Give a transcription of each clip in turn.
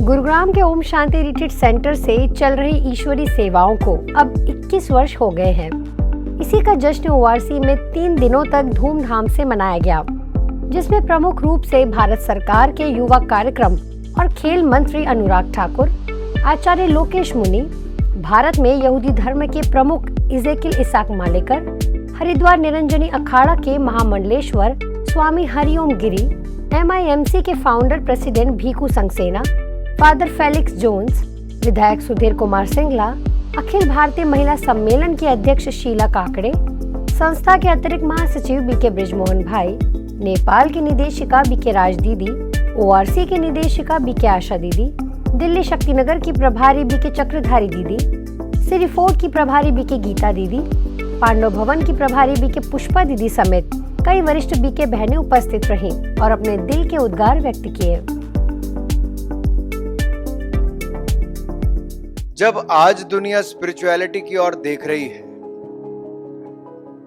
गुरुग्राम के Om Shanti retreat centre से चल रही ईश्वरी सेवाओं को अब 21 वर्ष हो गए हैं। इसी का जश्न ओआरसी में 3 दिनों तक धूमधाम से मनाया गया, जिसमें प्रमुख रूप से भारत सरकार के युवा कार्यक्रम और खेल मंत्री अनुराग ठाकुर, आचार्य लोकेश मुनि, भारत में यहूदी धर्म के प्रमुख इज़ेकियल इसाक मालेकर, हरिद्वार निरंजनी अखाड़ा के महामंडलेश्वर स्वामी हरिओम गिरी, MIMC के founder president Bhikhu Sangsena, father Felix Jones, विधायक सुधीर कुमार सिंगला, अखिल भारतीय महिला सम्मेलन की अध्यक्ष शीला काकड़े, संस्था के अतिरिक्त महासचिव बीके ब्रिजमोहन भाई, नेपाल की निदेशिका बीके राज दीदी, ORC की निदेशिका बीके आशा दीदी, दिल्ली शक्तिनगर की प्रभारी बीके चक्रधारी दीदी, सिरी फोर्ट की प्रभारी बीके गीता दीदी, पांडव भवन की प्रभारी बीके पुष्पा दीदी समेत कई वरिष्ठ बीके बहनें उपस्थित रहीं और अपने दिल के उद्गार व्यक्त किए। जब आज दुनिया स्पिरिचुअलिटी की ओर देख रही है,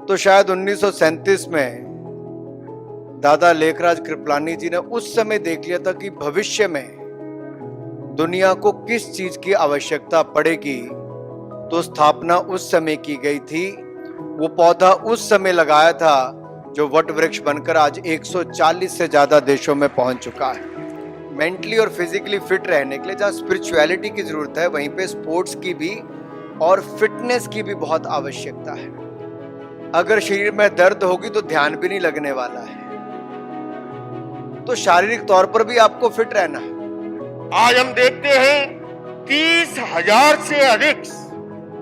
तो शायद 1937 में दादा लेखराज कृपलानी जी ने उस समय देख लिया था कि भविष्य में दुनिया को किस चीज की आवश्यकता पड़ेगी, तो स्थापना उस समय की गई थी। वो पौधा उस समय लगाया था जो वट वृक्ष बनकर आज 140 से ज्यादा देशों में पहुंच चुका है। मेंटली और फिजिकली फिट रहने के लिए जहाँ स्पिरिचुअलिटी की जरूरत है, वहीं पे स्पोर्ट्स की भी और फिटनेस की भी बहुत आवश्यकता है। अगर शरीर में दर्द होगी तो ध्यान भी नहीं लगने वाला है। तो शारीरिक तौर पर भी आपको फिट रहना है। आज हम देखते हैं 30,000 से अधिक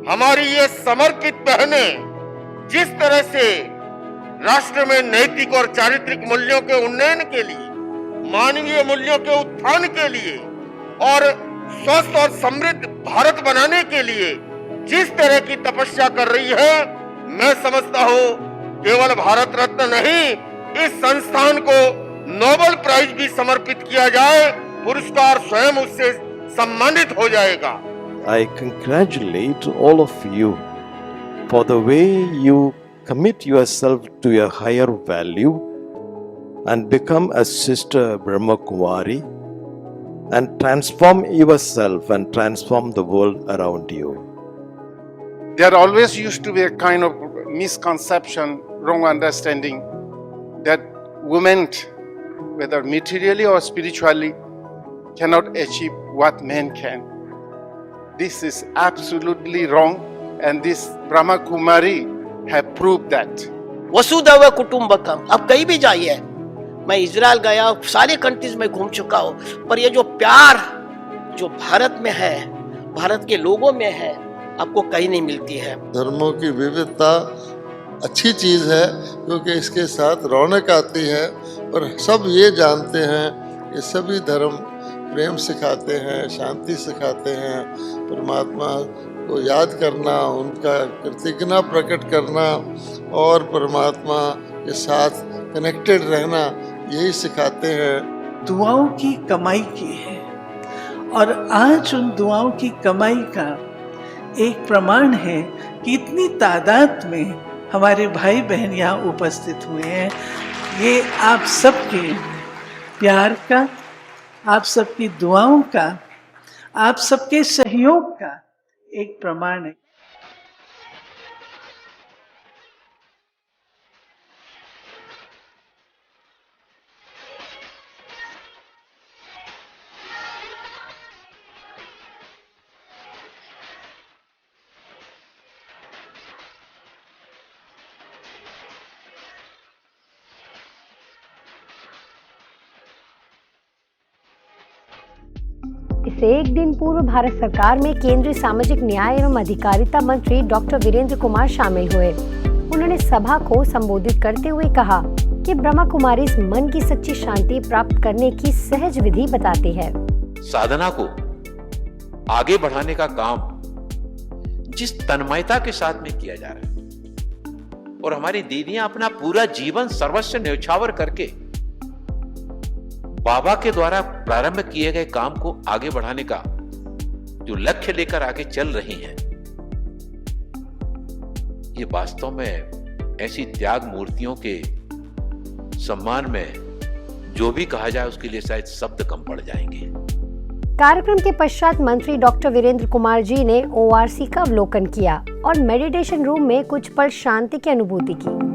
हमारी ये समर्पित बहनें जिस तरह से राष्ट्र में नैतिक और चारित्रिक मूल्यों के उन्नयन के लिए, मानवीय मूल्यों के उत्थान के लिए और स्वस्थ और समृद्ध भारत बनाने के लिए जिस तरह की तपस्या कर रही है, मैं समझता हूँ केवल भारत रत्न नहीं, इस संस्थान को नोबेल प्राइज भी समर्पित किया जाए, पुरस्कार स्वयं उससे सम्मानित हो जाएगा। I congratulate all of you for the way you commit yourself to a higher value and become a sister Brahma Kumari and transform yourself and transform the world around you. There always used to be a kind of misconception, wrong understanding that women, whether materially or spiritually, cannot achieve what men can. This is absolutely wrong, and this Brahma Kumari have proved that. वसुधैव कुटुंबकम। अब कहीं भी जाइए, मैं Israel गया, सारे countries में घूम चुका हूँ, पर ये जो प्यार जो भारत में है, भारत के लोगों में है, आपको कहीं नहीं मिलती है। धर्मों की विविधता अच्छी चीज़ है, क्योंकि इसके साथ रौनक आती है और सब ये जानते हैं कि सभी धर्म प्रेम सिखाते हैं, शांति सिखाते हैं, परमात्मा को याद करना, उनका कृतज्ञता प्रकट करना और परमात्मा के साथ कनेक्टेड रहना, यही सिखाते हैं। दुआओं की कमाई की है और आज उन दुआओं की कमाई का एक प्रमाण है कि इतनी तादाद में हमारे भाई बहन यहाँ उपस्थित हुए हैं। ये आप सबके प्यार का, आप सबकी दुआओं का, आप सबके सहयोग का एक प्रमाण है। इससे एक दिन पूर्व भारत सरकार में केंद्रीय सामाजिक न्याय एवं अधिकारिता मंत्री डॉक्टर वीरेंद्र कुमार शामिल हुए। उन्होंने सभा को संबोधित करते हुए कहा कि ब्रह्मा कुमारी इस मन की सच्ची शांति प्राप्त करने की सहज विधि बताती है। साधना को आगे बढ़ाने का काम जिस तन्मयता के साथ में किया जा रहा है और हमारी दीदियां अपना पूरा जीवन सर्वस्व न्यौछावर करके बाबा के द्वारा प्रारंभ किए गए काम को आगे बढ़ाने का जो लक्ष्य लेकर आगे चल रही हैं, ये वास्तव में ऐसी त्याग मूर्तियों के सम्मान में जो भी कहा जाए उसके लिए शायद शब्द कम पड़ जाएंगे। कार्यक्रम के पश्चात मंत्री डॉक्टर वीरेंद्र कुमार जी ने ओआरसी का अवलोकन किया और मेडिटेशन रूम में कुछ पल शांति की अनुभूति की।